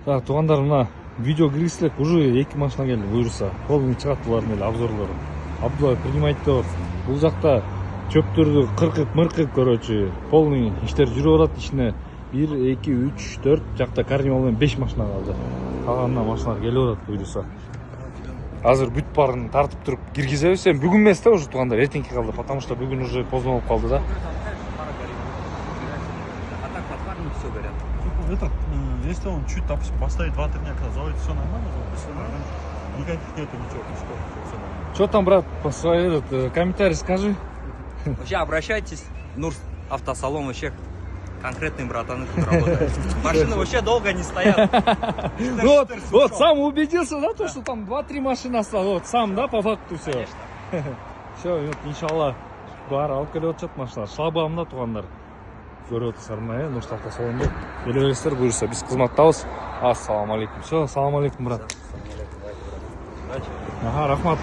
Так, туугандар, мына видео киргизсек, уже 2 машина келди буюрса. Полный чыгат булардын эле обзорлору. Абдулла принимать деп. Бул жакта чөптөрдү кыркып, мыркып көрөчү. Полный иштер жүрүп атат ичине. 1, 2, 3, 4 жакта карниval менен 5 машина калды. Калганына машиналар келип атат буюрса. Азыр бүт барын тартып туруп киргизебиз. Бүгүн эмес да уже туугандар, эртеңки калды, потому что бүгүн уже поздно болуп калды да. А так под фарами все горят. Этот, если он чуть там поставит 2-3 дня, когда заводит, все нормально, все нормально. Никаких нету ничего, все нормально. Что там, брат, по своей комментарий скажи. Вообще обращайтесь, Нурс автосалон вообще конкретный братаны тут работают. Машины вообще долго не стоят. Вот сам убедился, да, то, что там 2-3 машины осталось. Вот сам, да, по факту все. Все, иншалла, бар алып келип атышат машиналар. Шлагбаумда туугандар. Көрүп атасыздар, Нурс автосалонду. Келе бересиздер, буюрса биз кызматтабыз. Ассаламу алейкум. Все, ассаламу алейкум, брат. Ага, рахмат.